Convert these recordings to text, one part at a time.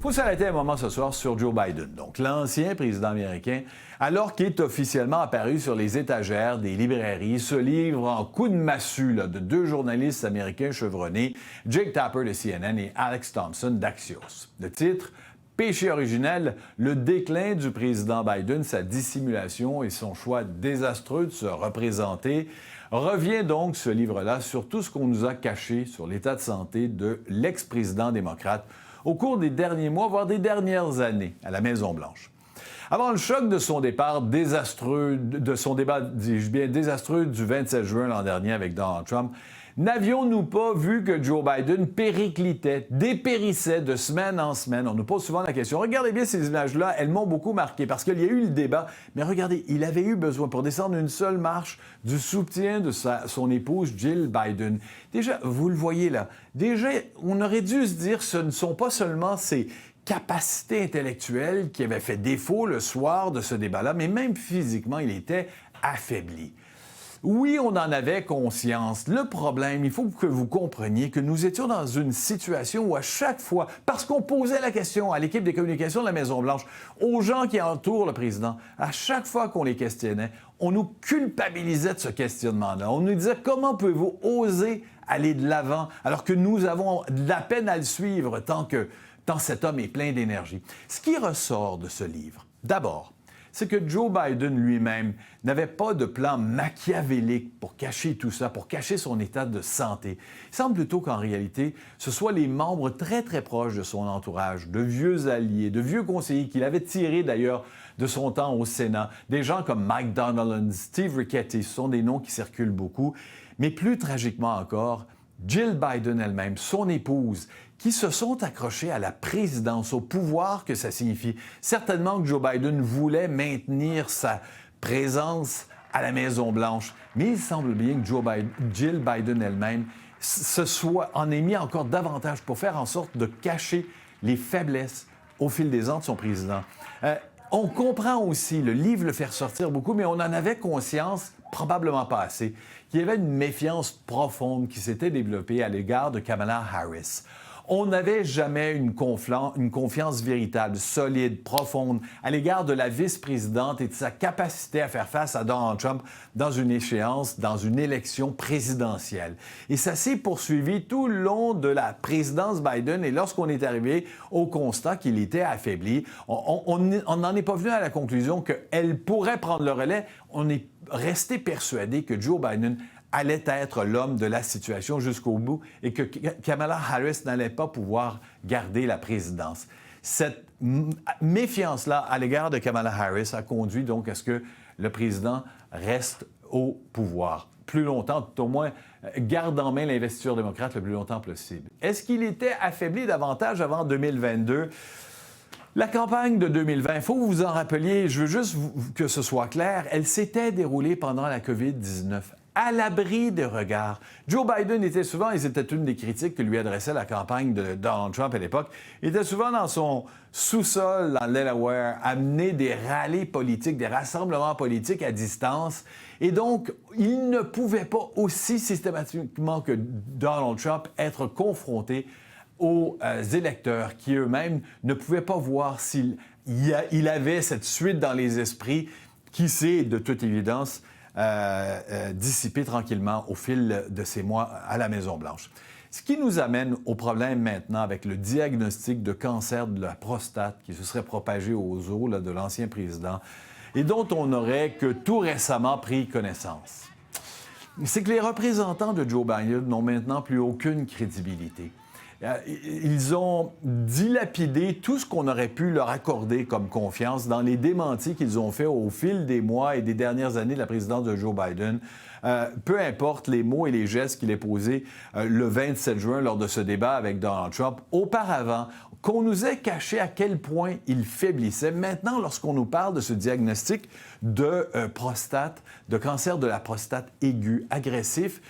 faut s'arrêter un moment ce soir sur Joe Biden, donc l'ancien président américain, alors qu'il est officiellement apparu sur les étagères des librairies, se livre en coup de massue de deux journalistes américains chevronnés, Jake Tapper de CNN et Alex Thompson d'Axios. Le titre, Péché originel, le déclin du président Biden, sa dissimulation et son choix désastreux de se représenter, revient donc ce livre-là sur tout ce qu'on nous a caché sur l'état de santé de l'ex-président démocrate au cours des derniers mois, voire des dernières années à la Maison-Blanche. Avant le choc de son départ désastreux, de son débat, dis-je bien, désastreux du 27 juin l'an dernier avec Donald Trump, n'avions-nous pas vu que Joe Biden périclitait, dépérissait de semaine en semaine? On nous pose souvent la question. Regardez bien ces images-là, elles m'ont beaucoup marqué parce qu'il y a eu le débat. Mais regardez, il avait eu besoin, pour descendre une seule marche, du soutien de son épouse Jill Biden. Déjà, vous le voyez là, déjà, on aurait dû se dire ce ne sont pas seulement ses capacités intellectuelles qui avaient fait défaut le soir de ce débat-là, mais même physiquement, il était affaibli. Oui, on en avait conscience. Le problème, il faut que vous compreniez que nous étions dans une situation où à chaque fois, parce qu'on posait la question à l'équipe des communications de la Maison-Blanche, aux gens qui entourent le président, à chaque fois qu'on les questionnait, on nous culpabilisait de ce questionnement-là. On nous disait « Comment pouvez-vous oser aller de l'avant alors que nous avons de la peine à le suivre tant cet homme est plein d'énergie? » Ce qui ressort de ce livre, d'abord, c'est que Joe Biden lui-même n'avait pas de plan machiavélique pour cacher tout ça, pour cacher son état de santé. Il semble plutôt qu'en réalité, ce soit les membres très, très proches de son entourage, de vieux alliés, de vieux conseillers qu'il avait tirés d'ailleurs de son temps au Sénat, des gens comme Mike Donilon, Steve Ricchetti, ce sont des noms qui circulent beaucoup, mais plus tragiquement encore, Jill Biden elle-même, son épouse, qui se sont accrochés à la présidence, au pouvoir que ça signifie. Certainement que Joe Biden voulait maintenir sa présence à la Maison-Blanche, mais il semble bien que Jill Biden elle-même en ait mis encore davantage pour faire en sorte de cacher les faiblesses au fil des ans de son président. On comprend aussi, le livre le fait ressortir beaucoup, mais on en avait conscience, probablement pas assez, qu'il y avait une méfiance profonde qui s'était développée à l'égard de Kamala Harris. On n'avait jamais une confiance véritable, solide, profonde à l'égard de la vice-présidente et de sa capacité à faire face à Donald Trump dans une échéance, dans une élection présidentielle. Et ça s'est poursuivi tout le long de la présidence Biden et lorsqu'on est arrivé au constat qu'il était affaibli, on n'en est pas venu à la conclusion qu'elle pourrait prendre le relais. On est resté persuadé que Joe Biden allait être l'homme de la situation jusqu'au bout et que Kamala Harris n'allait pas pouvoir garder la présidence. Cette méfiance-là à l'égard de Kamala Harris a conduit donc à ce que le président reste au pouvoir plus longtemps, tout au moins garde en main l'investiture démocrate le plus longtemps possible. Est-ce qu'il était affaibli davantage avant 2022? La campagne de 2020, il faut que vous vous en rappeliez, je veux juste que ce soit clair, elle s'était déroulée pendant la COVID-19. À l'abri des regards. Joe Biden était souvent, et c'était une des critiques que lui adressait la campagne de Donald Trump à l'époque, il était souvent dans son sous-sol dans le Delaware, à mener des rallyes politiques, des rassemblements politiques à distance. Et donc, il ne pouvait pas aussi systématiquement que Donald Trump être confronté aux électeurs qui eux-mêmes ne pouvaient pas voir s'il avait cette suite dans les esprits qui s'est, de toute évidence, dissipé tranquillement au fil de ces mois à la Maison-Blanche. Ce qui nous amène au problème maintenant avec le diagnostic de cancer de la prostate qui se serait propagé aux os de l'ancien président et dont on n'aurait que tout récemment pris connaissance. C'est que les représentants de Joe Biden n'ont maintenant plus aucune crédibilité. Ils ont dilapidé tout ce qu'on aurait pu leur accorder comme confiance dans les démentis qu'ils ont faits au fil des mois et des dernières années de la présidence de Joe Biden. Peu importe les mots et les gestes qu'il ait posés le 27 juin lors de ce débat avec Donald Trump, auparavant, qu'on nous ait caché à quel point il faiblissait. Maintenant, lorsqu'on nous parle de ce diagnostic de prostate, de cancer de la prostate aigu, agressif,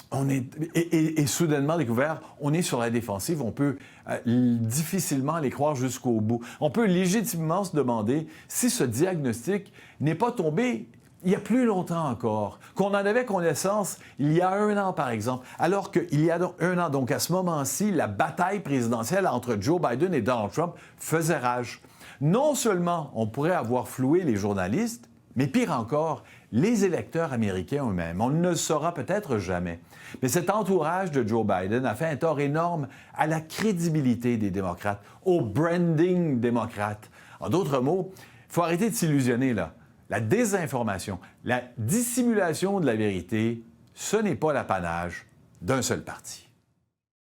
on est soudainement découvert, on est sur la défensive, on peut difficilement les croire jusqu'au bout. On peut légitimement se demander si ce diagnostic n'est pas tombé il y a plus longtemps encore, qu'on en avait connaissance il y a 1 an, par exemple, alors qu'il y a 1 an, donc à ce moment-ci, la bataille présidentielle entre Joe Biden et Donald Trump faisait rage. Non seulement on pourrait avoir floué les journalistes, mais pire encore, les électeurs américains eux-mêmes. On ne le saura peut-être jamais. Mais cet entourage de Joe Biden a fait un tort énorme à la crédibilité des démocrates, au branding démocrate. En d'autres mots, il faut arrêter de s'illusionner, là. La désinformation, la dissimulation de la vérité, ce n'est pas l'apanage d'un seul parti.